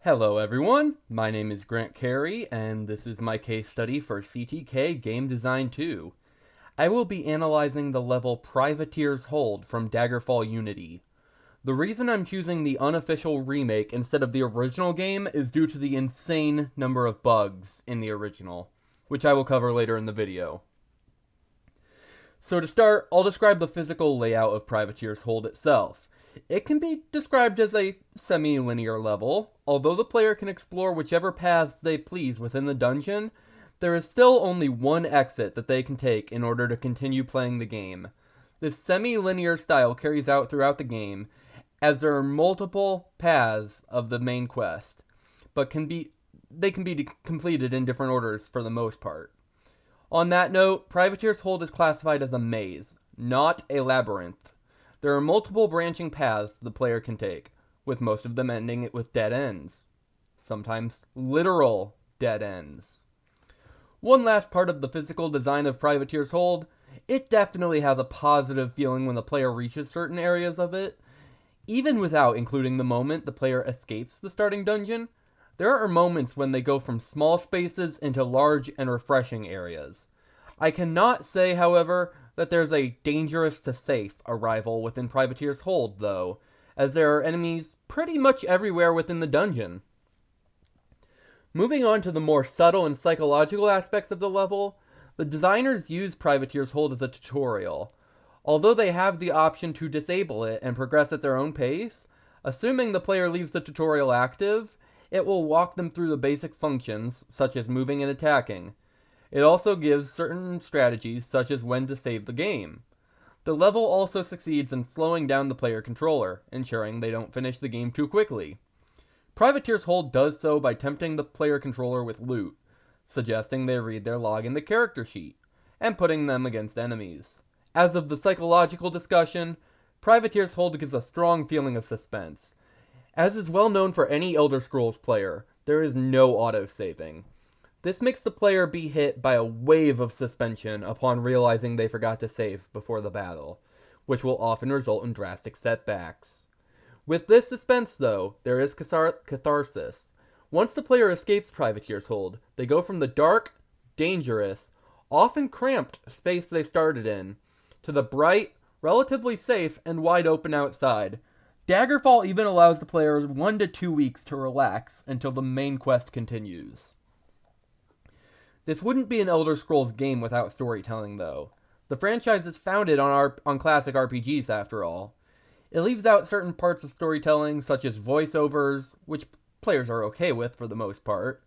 Hello everyone, my name is Grant Carey, and this is my case study for CTK Game Design 2. I will be analyzing the level Privateer's Hold from Daggerfall Unity. The reason I'm choosing the unofficial remake instead of the original game is due to the insane number of bugs in the original, which I will cover later in the video. So to start, I'll describe the physical layout of Privateer's Hold itself. It can be described as a semi-linear level. Although the player can explore whichever paths they please within the dungeon, there is still only one exit that they can take in order to continue playing the game. This semi-linear style carries out throughout the game, as there are multiple paths of the main quest, but they can be completed in different orders for the most part. On that note, Privateer's Hold is classified as a maze, not a labyrinth. There are multiple branching paths the player can take, with most of them ending with dead ends. Sometimes literal dead ends. One last part of the physical design of Privateer's Hold, it definitely has a positive feeling when the player reaches certain areas of it. Even without including the moment the player escapes the starting dungeon, there are moments when they go from small spaces into large and refreshing areas. I cannot say, however, that there's a dangerous to safe arrival within Privateer's Hold, though, as there are enemies pretty much everywhere within the dungeon. Moving on to the more subtle and psychological aspects of the level, the designers use Privateer's Hold as a tutorial. Although they have the option to disable it and progress at their own pace, assuming the player leaves the tutorial active, it will walk them through the basic functions, such as moving and attacking. It also gives certain strategies, such as when to save the game. The level also succeeds in slowing down the player controller, ensuring they don't finish the game too quickly. Privateer's Hold does so by tempting the player controller with loot, suggesting they read their log in the character sheet, and putting them against enemies. As of the psychological discussion, Privateer's Hold gives a strong feeling of suspense. As is well known for any Elder Scrolls player, there is no autosaving. This makes the player be hit by a wave of suspension upon realizing they forgot to save before the battle, which will often result in drastic setbacks. With this suspense, though, there is catharsis. Once the player escapes Privateer's Hold, they go from the dark, dangerous, often cramped space they started in, to the bright, relatively safe, and wide open outside. Daggerfall even allows the player 1 to 2 weeks to relax until the main quest continues. This wouldn't be an Elder Scrolls game without storytelling, though. The franchise is founded on classic RPGs, after all. It leaves out certain parts of storytelling, such as voiceovers, which players are okay with for the most part.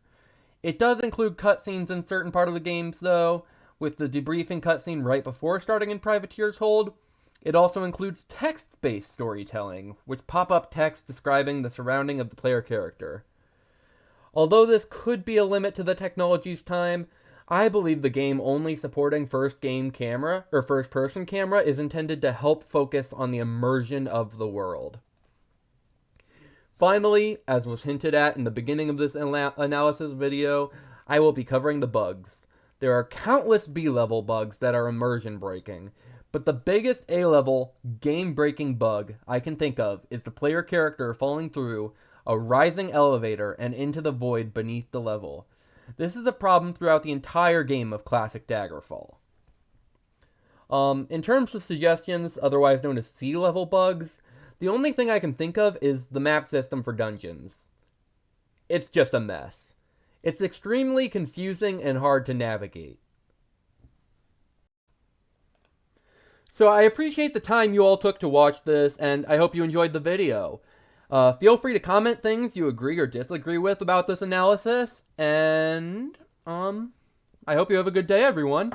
It does include cutscenes in certain part of the games, though, with the debriefing cutscene right before starting in Privateer's Hold. It also includes text-based storytelling, which pop-up text describing the surrounding of the player character. Although this could be a limit to the technology's time, I believe the game only supporting first-person camera is intended to help focus on the immersion of the world. Finally, as was hinted at in the beginning of this analysis video, I will be covering the bugs. There are countless B-level bugs that are immersion-breaking, but the biggest A-level, game-breaking bug I can think of is the player character falling through a rising elevator and into the void beneath the level. This is a problem throughout the entire game of classic Daggerfall. In terms of suggestions, otherwise known as C-level bugs, the only thing I can think of is the map system for dungeons. It's just a mess. It's extremely confusing and hard to navigate. So I appreciate the time you all took to watch this, and I hope you enjoyed the video. Feel free to comment things you agree or disagree with about this analysis, and I hope you have a good day, everyone.